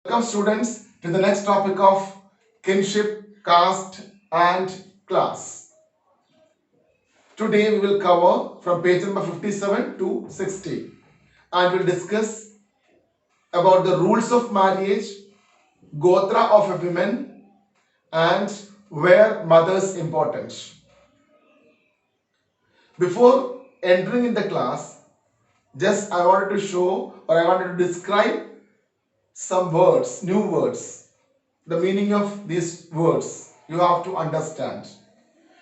Welcome students to the next topic of kinship, caste and class. Today we will cover from page number 57 to 60 and we'll discuss about the rules of marriage, gotra of a woman and where mother's important. Before entering in the class, just I wanted to show or I wanted to describe some words, new words. The meaning of these words you have to understand.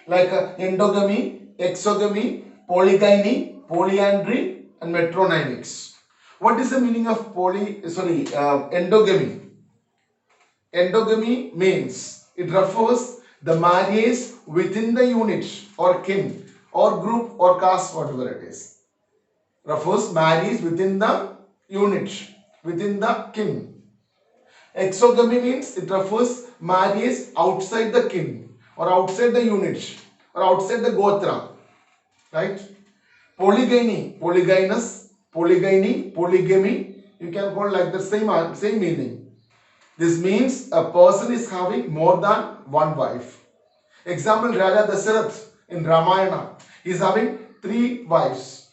Like endogamy, exogamy, polygyny, polyandry, and metronymics. What is the meaning of endogamy? Endogamy means it refers the marriage within the unit or kin or group or caste, whatever it is. Refers marriage within the unit, within the kin. Exogamy means it refers marriage outside the kin or outside the unit or outside the gotra, right? Polygyny, polygynous, polygyny, polygamy, you can call like the same meaning. This means a person is having more than one wife. Example, Raja Dasarath in Ramayana, he is having 3 wives.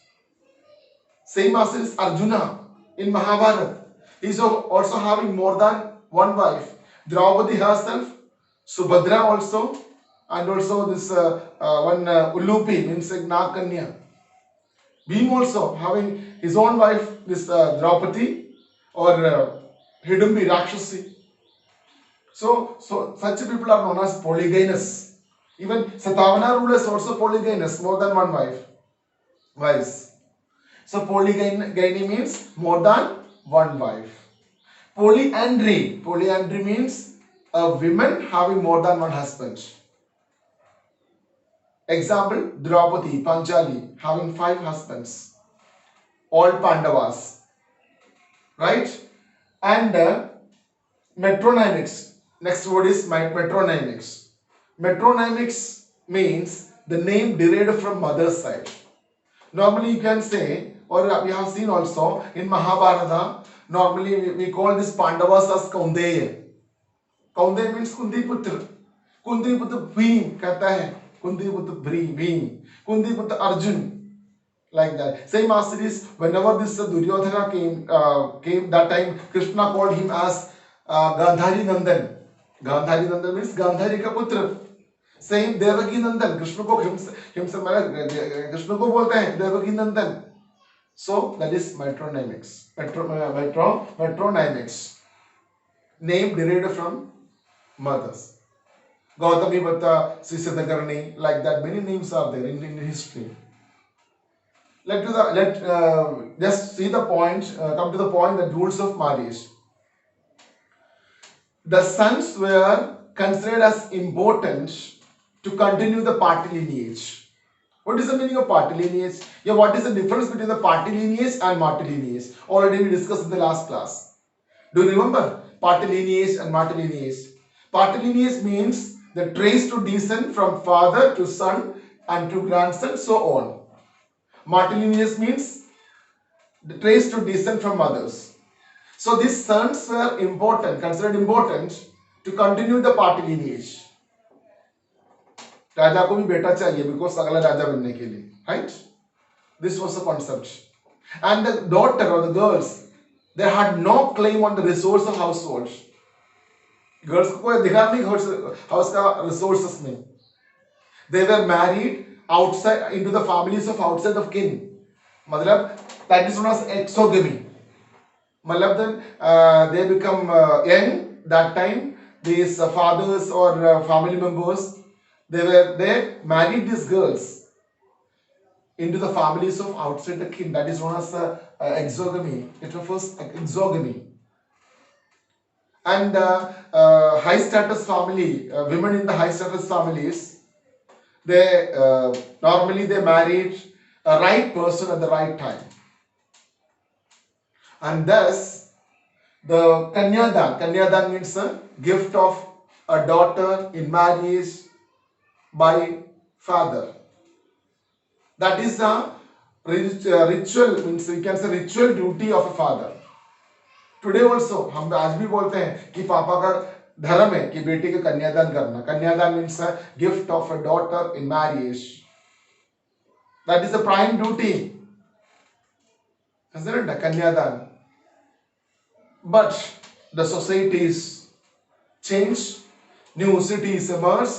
Same as is Arjuna in Mahabharata. He is also having more than one wife. Draupadi herself, Subhadra also, and also this one Ulupi means like Nakanya. Being also having his own wife, this Draupadi or Hidumbi Rakshasi. So such people are known as polygynous. Even Satavana rule is also polygynous, more than one wives. So polygyny means more than one wife. Polyandry means a woman having more than one husband. Example, Draupadi, Panchali having 5 husbands, all Pandavas, right? And metronymics. Next word is metronymics. Metronymics means the name derived from mother's side. Normally you can say, or we have seen also in Mahabharata, normally we call this Pandavas as Kaundeya. Kaundeya means Kundi Putra. Kundi Putra Bhim कहता है. Kundi Putra Bhim. Kundi Putra Arjun. Like that. Same as it is whenever this Duryodhana came that time Krishna called him as Gandhari Nandan. Gandhari Nandan means Gandhari ka putra. Same Devaki Nandan. Krishna ko बोलते हैं Devaki Nandan. So that is metronymics. Metronymics. Name derived from mothers. Gautami Bhatta, Sisadakarni, like that. Many names are there in history. Just see the point. Come to the point. The rules of marriage. The sons were considered as important to continue the party lineage. What is the meaning of party lineage? Yeah, what is the difference between the party lineage and marty lineage? Already we discussed in the last class. Do you remember party lineage and marty lineage? Party lineage means the trace to descent from father to son and to grandson, so on. Marty lineage means the trace to descent from mothers. So these sons were important, considered important to continue the party lineage. राजा को भी बेटा चाहिए because अगला राजा बनने के लिए, right? This was the concept. And the daughter or the girls, they had no claim on the resource of household. Girls को कोई अधिकार नहीं house का resources में. They were married outside into the families of outside of kin. मतलब that is known as exogamy. मतलब then they become young that time. These fathers or family members, they married these girls into the families of outside the kin. That is known as exogamy. It refers exogamy. And high status family, women in the high status families, they normally they married a right person at the right time. And thus the Kanyadan means a gift of a daughter in marriage by father. That is the ritual, means you can say ritual duty of a father today also हम आज भी बोलते हैं कि पापा का धर्म है कि बेटी का कन्यादान करना. कन्यादान means a gift of a daughter in marriage. That is the prime duty, isn't it? Kanyadan. But the societies change, new cities emerge.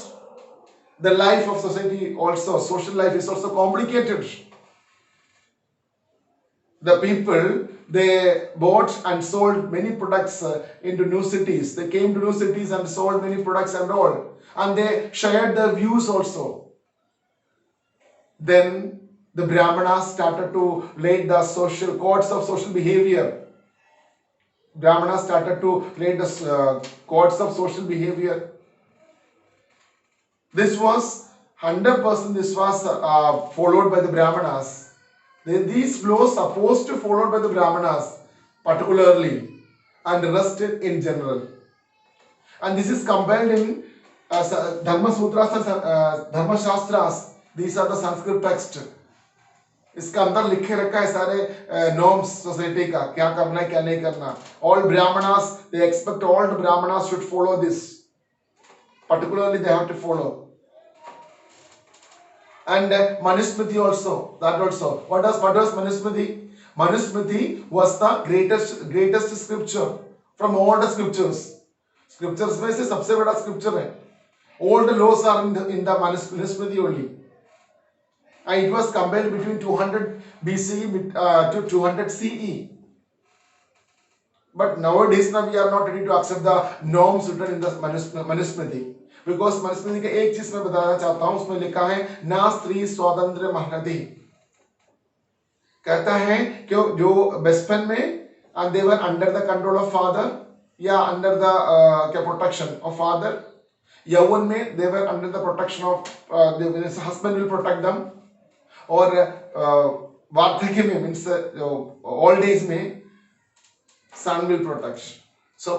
The life of society also, social life is also complicated. The people, they bought and sold many products into new cities. They came to new cities and sold many products and all. And they shared their views also. Then the Brahmanas started to lay the social codes of social behavior. Brahmanas started to lay the codes of social behavior. This was 100%. This was followed by the Brahmanas. These laws supposed to followed by the Brahmanas particularly, and the rest in general. And this is compiled in Dharma Sutras and Dharma Shastras. These are the Sanskrit text. इसका अंदर लिखे रखा है सारे norms society का, क्या करना है क्या नहीं करना. All Brahmanas, they expect all the Brahmanas should follow this. Particularly they have to follow. And Manusmriti also, that also. What was Manusmriti? Manusmriti was the greatest scripture from all the scriptures. Scriptures में से सबसे बड़ा scripture है. All the laws are in the Manusmriti only. And it was compiled between 200 BCE to 200 CE. But nowadays now we are not ready to accept the norms written in the Manusmriti. Because Manusmriti का एक चीज मैं बताना चाहता हूँ, उसमें लिखा है ना स्त्री स्वातंत्र्य महनति. कहता है कि जो बचपन में and they were under the control of father, या under the protection of father. यौवन में they were under the protection of the husband will protect them. और वार्धक्य में मीन्स ओल्ड एज में सन विल प्रोटेक्ट. सो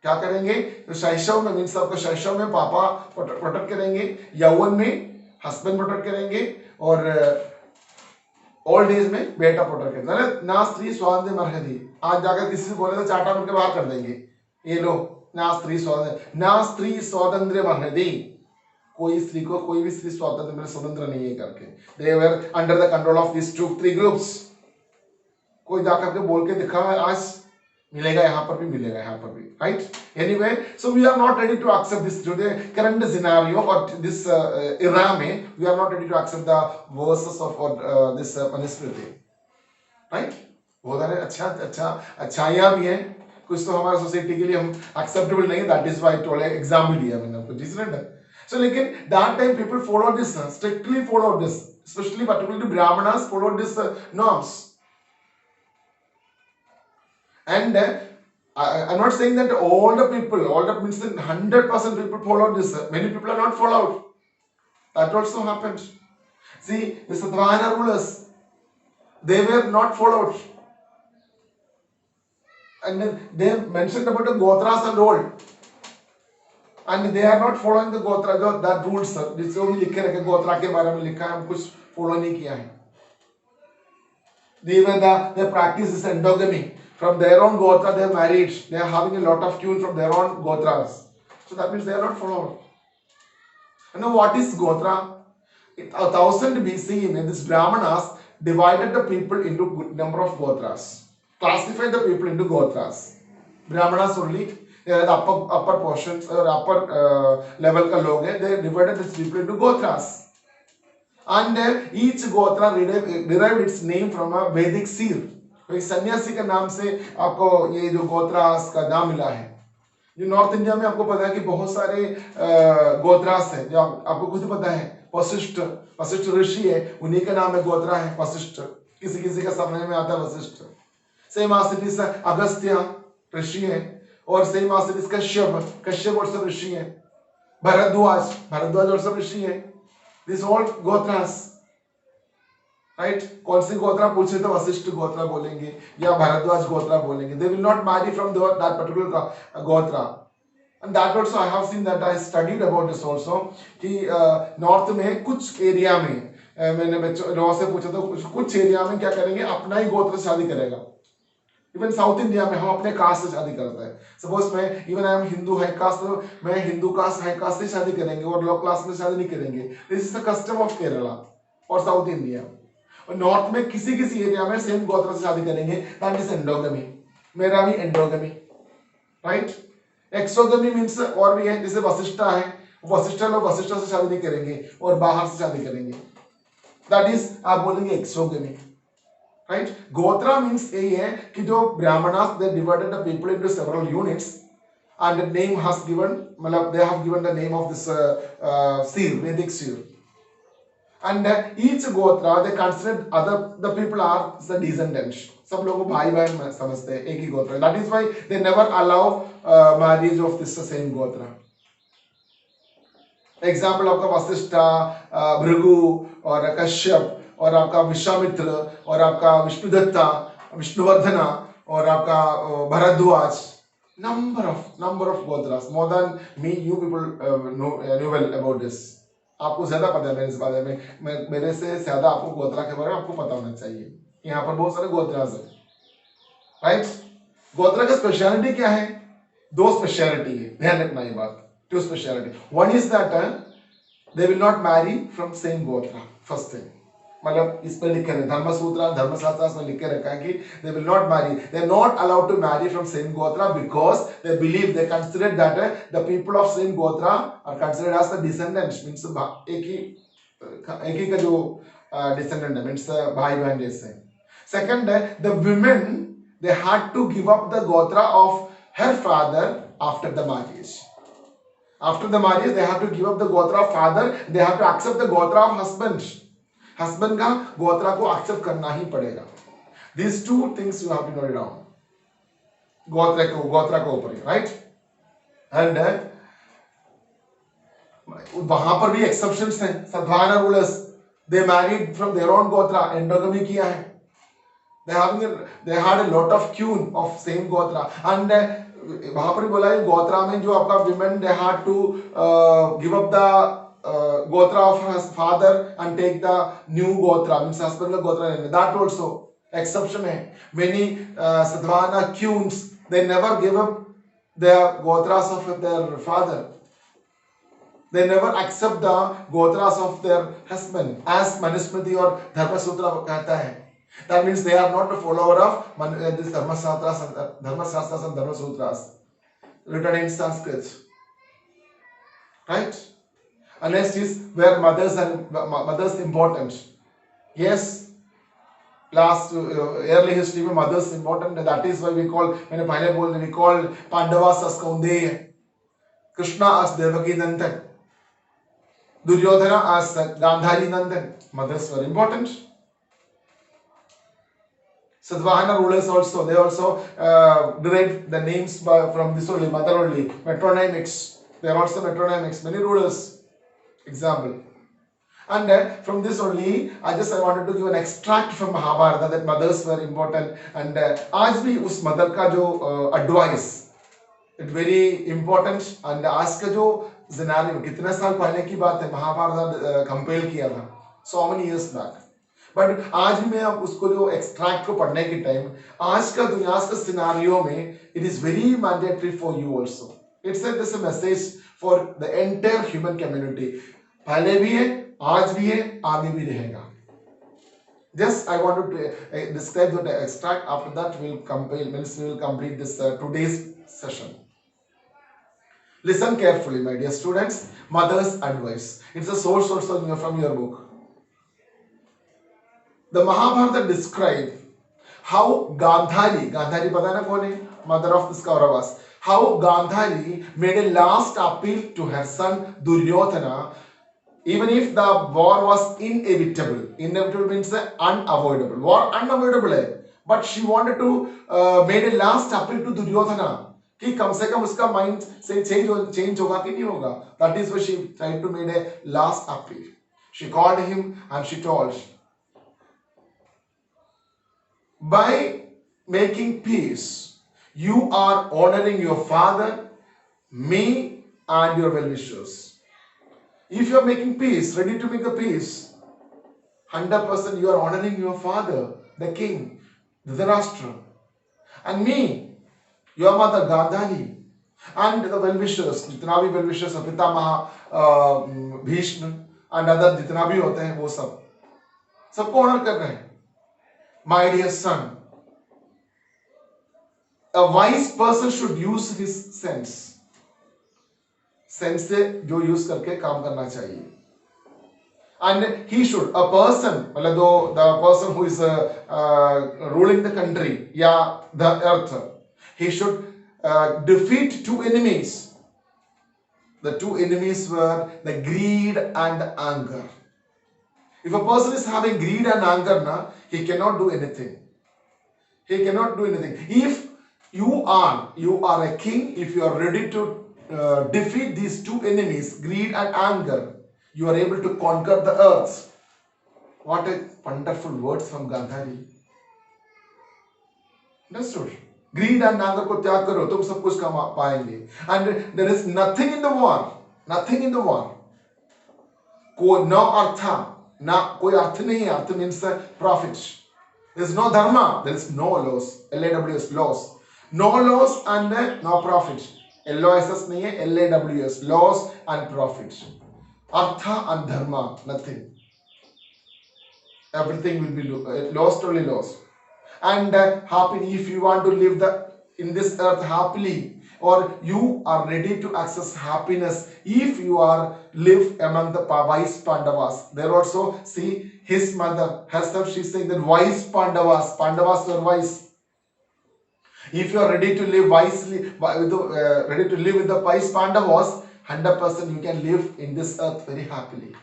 क्या करेंगे, तो शैशव में मीन्स आपको शैशव में पापा प्रोटेक्ट करेंगे, यौवन में हस्बैंड प्रोटेक्ट करेंगे, और ओल्ड एज में बेटा प्रोटेक्ट करेंगे. ना स्त्री स्वातंत्र्य मर्हति. आज जाकर किसी से बोले तो चाटा मिलकर बाहर कर देंगे, ये लो ना स्त्री स्वातंत्र्य मर्हति. कोई स्त्री को कोई भी स्त्री स्वतंत्र नहीं है करके. They were under the control of these 2-3 groups. कोई जाकर के बोल के दिखा आज मिलेगा, यहाँ पर भी मिलेगा, यहाँ पर भी, right? Anyway, so we are not ready to accept this today current scenario or this era में we are not ready to accept the verses of this Manusmriti, right? बहुत सारे अच्छाइयाँ भी हैं, कुछ तो हमारे सोसाइटी के लिए हम acceptable नहीं है. That is why टोले एग्जाम भी लिया मैंने आपको, जिसने so लेकिन that time people followed this, strictly followed this, especially particularly Brahmanas followed this norms. And I'm not saying that all the people, all that means that 100% people followed this. Many people are not followed. That also happened. See, the Satvana rulers, they were not followed. And then they mentioned about the gotras and all. And they are not following the gotra, that rules, जिसको भी लिखे रखे गोत्रा के बारे में लिखा है, हम कुछ फॉलो नहीं किया है. Even they practice this endogamy. From their own gotra they are married. They are having a lot of children from their own gotras. So that means they are not followed. And now what is gotra? 1000 BCE, these Brahmanas divided the people into good number of gotras. Classified the people into gotras. Brahmanas only. The upper portions or upper level का लोग हैं, they divided these people into gotras, and each gotra derived its name from a Vedic seer. कोई सन्यासी के नाम से आपको ये जो गोत्रास का नाम मिला है. जो नॉर्थ इंडिया में आपको पता है कि बहुत सारे गोत्रास हैं, जो आपको खुद पता है. वशिष्ठ ऋषि है, उन्हीं का नाम है गोत्रा है वशिष्ठ. किसी का समझ में आता है वशिष्ठ. सेम आसिटिस अगस्त्य ऋषि है, और सेम आसिटिस कश्यप और ऋषि है. भरद्वाज और ऋषि है. This all gotras, right? कौन सी गोत्रा पूछे तो वशिष्ठ गोत्रा बोलेंगे या भारद्वाज गोत्रा बोलेंगे. They will not marry from that particular गोत्रा. And that also I have seen, that I studied about this also, कि नॉर्थ में कुछ एरिया में मैंने बच्चों लोगों से पूछा तो कुछ एरिया में क्या करेंगे, अपना ही गोत्र शादी करेगा. इवन साउथ इंडिया में हम अपने कास्ट से शादी करते हैं. सपोज मैं even I am Hindu high cast, तो मैं हिंदू कास्ट हाई कास्ट से शादी करेंगे और लो क्लास में शादी नहीं करेंगे. This is the custom of Kerala और साउथ इंडिया. और नॉर्थ में किसी किसी एरिया में सेम गोत्र से शादी करेंगे, दैट इज एंडोगमी. मेरा भी एंडोगमी, राइट. एक्सोगमी मीन्स और भी है, जैसे वशिष्ठा है, वशिष्ठा लोग वशिष्ठा से शादी नहीं करेंगे और बाहर से शादी करेंगे, दैट इज आप बोलेंगे एक्सोगमी, राइट. गोत्रा मीन्स यही है कि जो Brahmanas they divided the people into several units and the name has given, मतलब they have given the name of this seer, Vedic seer, and each gotra they consider other the people are the descendants. सब लोगों को भाई बहन समझते हैं, एक ही गोत्र. That is why they never allow marriage of this same gotra. Example आपका वशिष्ठा, भृगु और कश्यप और आपका विश्वामित्र और आपका विष्णुदत्ता, विष्णुवर्धना और आपका Bharadwaj. number of gotras, more than me you people know well about this. आपको ज्यादा पता है इस बारे में, मेरे से ज्यादा आपको गोत्रा के बारे में आपको पता होना चाहिए. यहाँ पर बहुत सारे गोत्रास हैं, राइट. गोत्रा का स्पेशलिटी क्या है? दो स्पेशलिटी है, ध्यान रखना ये बात. Two speciality. One is that they will not marry from same gotra. First thing. मतलब इस पर लिखे हैं धर्मसूत्र, धर्मशास्त्र में लिखे रखा है कि they will not marry. They are not allowed to marry from same gotra because they believe, they consider that the people of same gotra are considered as the descendants. Means एक ही का जो descendant है, means भाई बहन जैसे. Second, the women they had to give up the gotra of her father after the marriage. After the marriage, they have to give up the gotra of father. They have to accept the gotra of husband. Husband का गोत्रा को accept करना ही पड़ेगा. These two things you have to note it down. गोत्रा को ऊपर, right? And वहां पर भी exceptions हैं. Sadhana rulers, they married from their own gotra, endogamy किया है. They had a lot of kin of same gotra, and वहां पर बोला है गोत्रा में जो आपका women they had to give up the gotra of her father and take the new gotra, means husband का गोत्रा लेने. That also exception है. Many sadhana queens they never give up their gotras of their father. They never accept the gotras of their husband, as Manusmriti और धर्मसूत्र कहता है. That means they are not a follower of this dharmashastras and dharmasutras written in Sanskrit, right? And next is where mothers important. Yes, last early history में mothers important. That is why we call, मैंने पहले बोल, we call Pandavas as Kaundeya, Krishna as Devaki Nandan, Duryodhana as Gandhari Nandan. Mothers were important. Satvahana rulers also, they also derived the names from this only, mother only. Metronymics, they are also metronymics. Many rulers, example. And from this only, I wanted to give an extract from Mahabharata that mothers were important. And आज भी उस mother का जो advice, it very important. And आज का जो scenario, कितने साल पहले की बात है, महाभारत compile किया था, so many years back. But आज भी मैं उसको जो एक्सट्रैक्ट को पढ़ने के टाइम, आज का दुनिया का सिनारियो में it is very mandatory for you also. It's this message for the entire human community. पहले भी है, आज भी है, आगे भी रहेगा. Just I wanted to describe the extract. After that we will complete this today's session. Listen carefully, my dear students. Mother's advice. It's a source also from your book. The Mahabharata describe how Gandhari पता ना कौन है, mother of this Kauravas, how Gandhari made a last appeal to her son Duryodhana, even if the war was inevitable. Inevitable means unavoidable. War unavoidable है, but she wanted to made a last appeal to Duryodhana कि कम से कम उसका mind से change होगा कि नहीं होगा. That is why she tried to made a last appeal. She called him and she told, by making peace, you are honoring your father, me, and your well-wishers. If you are making peace, ready to make a peace, 100% you are honoring your father, the king, Dhritarashtra, And me, your mother Gandhari, and the well-wishers, जितना भी well-wishers है, पितामह Bhishma and other जितना भी होते हैं वो सब सबको ऑनर कर रहे हैं. My dear son, a wise person should use his sense. Sense से जो यूज करके काम करना चाहिए. And he should, a person, मतलब the person who is ruling the country, yeah, the earth, he should defeat two enemies. The two enemies were the greed and anger. If a person is having greed and anger, he cannot do anything. He cannot do anything. If you are a king, if you are ready to defeat these two enemies, greed and anger, you are able to conquer the earth. What a wonderful words from Gandhari. Understood? Greed and anger को त्याग करो, तुम सब कुछ पाएंगे. And there is nothing in the war. Nothing in the war. No artha. कोई अर्थ नहीं है. Artha means profit. There is no dharma. There is no laws. LAWS laws. No laws and no profit. LOSS नहीं है. LAWS laws and profit. Artha and dharma nothing. Everything will be lost, only lost. And happy, if you want to live in this earth happily, or you are ready to access happiness, if you are live among the wise Pandavas. There also see his mother herself, she is saying that wise Pandavas were wise. If you are ready to live wisely, ready to live with the wise Pandavas, 100% you can live in this earth very happily.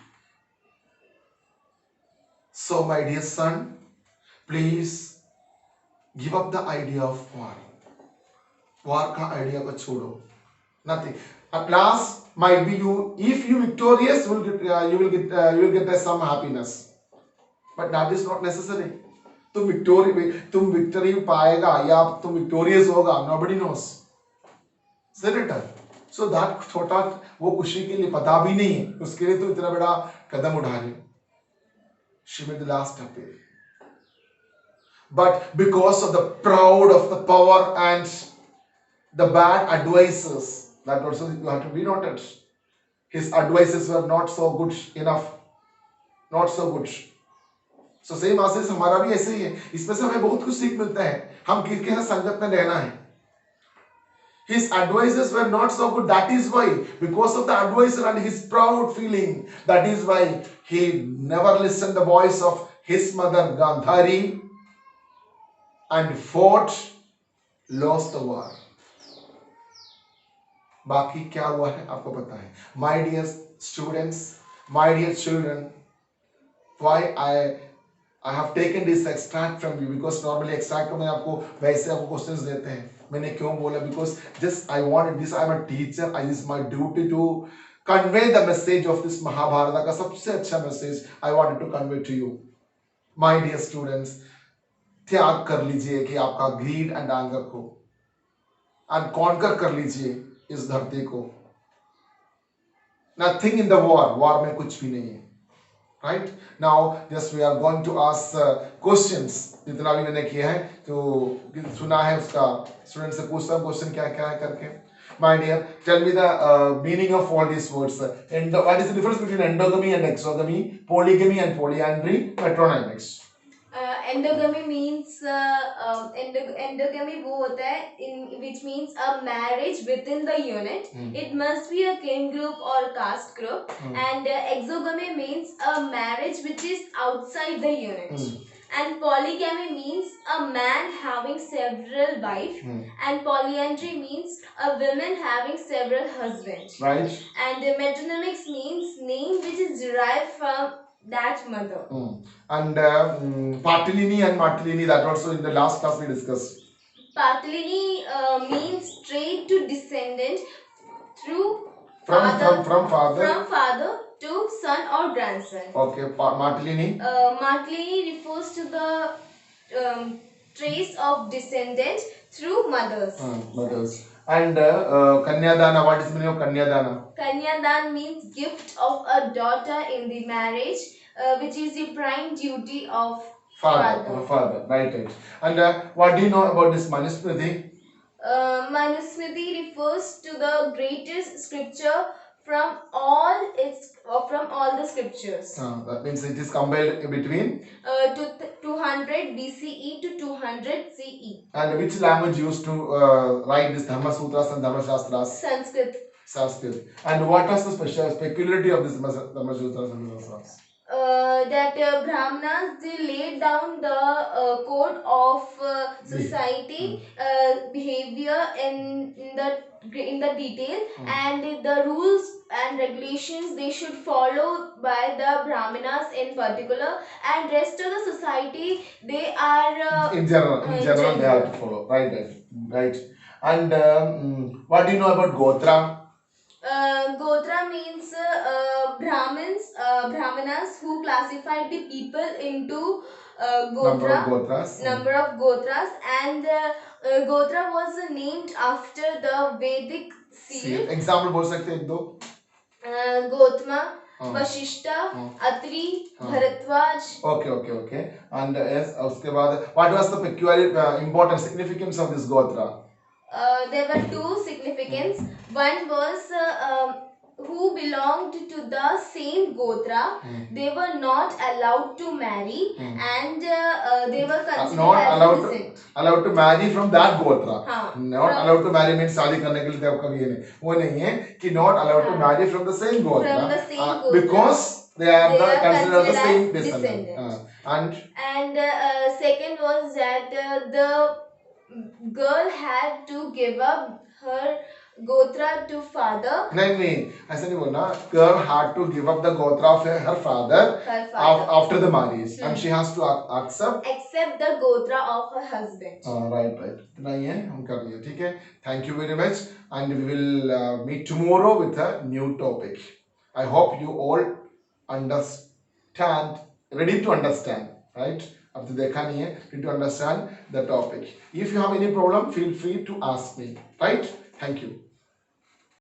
So my dear son, please give up the idea of war. War ka idea ko chodo. Nothing. At last might be you. If you victorious, you will get some happiness. But that is not necessary. तुम victory पाएगा या तुम victorious होगा. Nobody knows. Senator. So that छोटा वो खुशी के लिए पता भी नहीं है. उसके लिए तो इतना बड़ा कदम उठा रहे. She made the last appeal. But because of the proud of the power and the bad advices, that also you have to be noted. His advices were not so good enough. Not so good. So same as हमारा भी ऐसे ही है. इसमें से हमें बहुत कुछ सीख मिलता है. हम किसके साथ संगत में रहना है. His advices were not so good. That is why, because of the advisor and his proud feeling, that is why he never listened the voice of his mother Gandhari and fought, lost the war. बाकी क्या हुआ है आपको पता है. My dear students, my dear children, why I have taken this extract from you, because normally extract में आपको वैसे आपको questions देते हैं. मैंने क्यों बोला? Because just I wanted this. I am a teacher. It is my duty to convey the message of this Mahabharata का सबसे अच्छा message I wanted to convey to you. My dear students, त्याग कर लीजिए कि आपका greed and anger को, and conquer कर लीजिए इस धरती को. Nothing in the war में कुछ भी नहीं है. Right? Now, just we are going to ask questions. जितना भी मैंने किया है तो सुना है उसका स्टूडेंट से पूछता हूँ क्वेश्चन क्या क्या है करके. My dear, tell me the meaning of all these words. What is the difference between endogamy and exogamy, polygamy and polyandry, patronymics? Endogamy means endogamy वो होता है which means a marriage within the unit. It must be a kin group or caste group. And exogamy means a marriage which is outside the unit. And polygamy means a man having several wives. And polyandry means a woman having several husbands. Right. And metronymics means name which is derived from that mother. And Patilini and Martilini, that also in the last class we discussed. Patilini means straight to descendant through from father to son or grandson. Okay, Martilini. Martilini refers to the trace of descendant through mothers. Mothers. And Kanyadana, what is the meaning of Kanyadana? Kanyadan means gift of a daughter in the marriage, which is the prime duty of Father. Right. And what do you know about this Manusmriti? Manusmriti refers to the greatest scripture from all the scriptures. That means it is compiled between. To 200 BCE to 200 CE. And which language used to write this Dharma Sutras and Dharma Shastras? Sanskrit. Sanskrit. And what was the peculiarity of this Dharma Sutras and Dharma Shastras? That Brahmanas, they laid down the code of society behavior in the detail, and the rules and regulations they should follow by the Brahmanas in particular, and rest of the society they are in general they have to follow. Right. And what do you know about Gotra? Gotra means Brahmanas who classified the people into number of gotras, and Gotra was named after the Vedic seal. Example बोल सकते हैं एक दो? Gotma, Vashishta, Atri, Bharatwaj. Okay. And yes, उसके बाद what was the peculiar important significance of this Gotra? There were two significance. One was who belonged to the same gotra. They were not allowed to marry, and they were considered as allowed to marry from that gotra. Not allowed to marry means शादी करने के लिए आपका ये नहीं, वो नहीं है कि not allowed to marry from the same gotra. From the same gotra. Because they are considered the same descendant. And second was that the girl had to give up her gotra to father. नहीं ऐसा नहीं बोलना. Girl had to give up the gotra of her father after the marriage, and she has to accept the gotra of her husband. Right. इतना ही है, हम कर लिए. ठीक है. Thank you very much, and we will meet tomorrow with a new topic. I hope you all understand, ready to understand, right? अब तो देखा नहीं है, ready to understand the topic. If you have any problem, feel free to ask me. Right? Thank you.